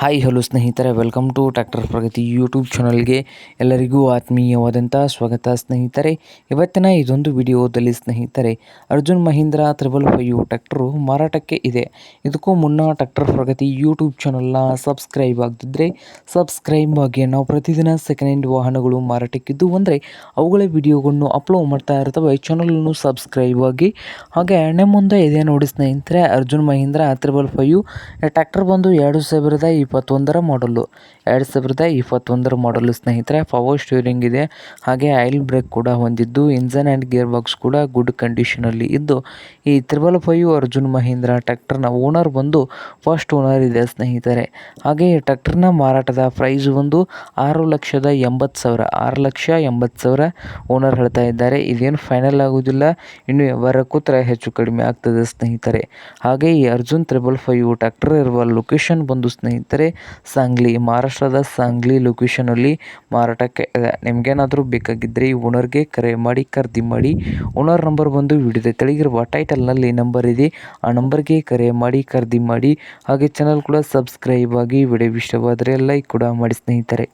Hi hello ಸ್ನೇಹಿತರೆ, welcome to tractor Pragati YouTube ಚಾನಲ್ಗೆ ಎಲ್ಲರಿಗೂ ಆತ್ಮೀಯವಾದಂಥ ಸ್ವಾಗತ. ಸ್ನೇಹಿತರೆ, ಇವತ್ತಿನ ಇದೊಂದು ವಿಡಿಯೋದಲ್ಲಿ ಸ್ನೇಹಿತರೆ ಅರ್ಜುನ್ ಮಹೀಂದ್ರ 555 ಟ್ರ್ಯಾಕ್ಟರು ಮಾರಾಟಕ್ಕೆ ಇದೆ. ಇದಕ್ಕೂ ಮುನ್ನ ಟ್ರ್ಯಾಕ್ಟರ್ ಪ್ರಗತಿ ಯೂಟ್ಯೂಬ್ ಚಾನಲ್ನ ಸಬ್ಸ್ಕ್ರೈಬ್ ಆಗದಿದ್ದರೆ ಸಬ್ಸ್ಕ್ರೈಬ್ ಆಗಿ. ನಾವು ಪ್ರತಿದಿನ ಸೆಕೆಂಡ್ ಹ್ಯಾಂಡ್ ವಾಹನಗಳು ಮಾರಾಟಕ್ಕಿದ್ದು ಅಂದರೆ ಅವುಗಳ ವಿಡಿಯೋಗಳನ್ನು ಅಪ್ಲೋಡ್ ಮಾಡ್ತಾ ಇರ್ತವೆ. ಚಾನಲನ್ನು ಸಬ್ಸ್ಕ್ರೈಬ್ ಆಗಿ. ಹಾಗೆ ಎಣ್ಣೆ ಮುಂದೆ ಇದೆ ನೋಡಿ ಸ್ನೇಹಿತರೆ, ಅರ್ಜುನ್ ಮಹೀಂದ್ರ 555 ಟ್ರ್ಯಾಕ್ಟರ್ ಬಂದು 2021 ಮಾಡಲು 2021 ಮಾಡಲು ಸ್ನೇಹಿತರೆ. ಪವರ್ ಸ್ಟೀರಿಂಗ್ ಇದೆ, ಹಾಗೆ ಆಯಿಲ್ ಬ್ರೇಕ್ ಕೂಡ ಹೊಂದಿದ್ದು ಇಂಜನ್ ಆ್ಯಂಡ್ ಗೇರ್ ಬಾಕ್ಸ್ ಕೂಡ ಗುಡ್ ಕಂಡೀಷನಲ್ಲಿ ಇದ್ದು, ಈ 555 ಅರ್ಜುನ್ ಮಹೀಂದ್ರ ಟ್ರ್ಯಾಕ್ಟರ್ನ ಓನರ್ ಬಂದು ಫಸ್ಟ್ ಓನರ್ ಇದೆ ಸ್ನೇಹಿತರೆ. ಹಾಗೆ ಈ ಟ್ರ್ಯಾಕ್ಟರ್ನ ಮಾರಾಟದ ಪ್ರೈಸ್ ಒಂದು 6,80,000 6,80,000 ಓನರ್ ಹೇಳ್ತಾ ಇದ್ದಾರೆ. ಇದೇನು ಫೈನಲ್ ಆಗೋದಿಲ್ಲ, ಇನ್ನು ವ್ಯವಹಾರ ಕೂತ್ರೆ ಹೆಚ್ಚು ಕಡಿಮೆ ಆಗ್ತದೆ ಸ್ನೇಹಿತರೆ. ಹಾಗೆ ಈ ಅರ್ಜುನ್ 555 ಟ್ರ್ಯಾಕ್ಟರ್ ಇರುವ ಲೊಕೇಶನ್ ಬಂದು ಸ್ನೇಹಿತರೆ ಸಾಂಗ್ಲಿ, ಮಹಾರಾಷ್ಟ್ರದ ಸಾಂಗ್ಲಿ ಲೊಕೇಶನಲ್ಲಿ ಮಾರಾಟಕ್ಕೆ ಇದೆ. ನಿಮಗೇನಾದರೂ ಬೇಕಾಗಿದ್ದರೆ ಈ ಓನರ್ಗೆ ಕರೆ ಮಾಡಿ ಖರೀದಿ ಮಾಡಿ. ಓನರ್ ನಂಬರ್ ಬಂದು ವಿಡಿಯೋದ ತೆಳಗಿರುವ ಟೈಟಲ್ನಲ್ಲಿ ನಂಬರ್ ಇದೆ, ಆ ನಂಬರ್ಗೆ ಕರೆ ಮಾಡಿ ಖರೀದಿ ಮಾಡಿ. ಹಾಗೆ ಚಾನಲ್ ಕೂಡ ಸಬ್ಸ್ಕ್ರೈಬ್ ಆಗಿ. ವಿಡಿಯೋ ಇಷ್ಟವಾದರೆ ಲೈಕ್ ಕೂಡ ಮಾಡಿ ಸ್ನೇಹಿತರೆ.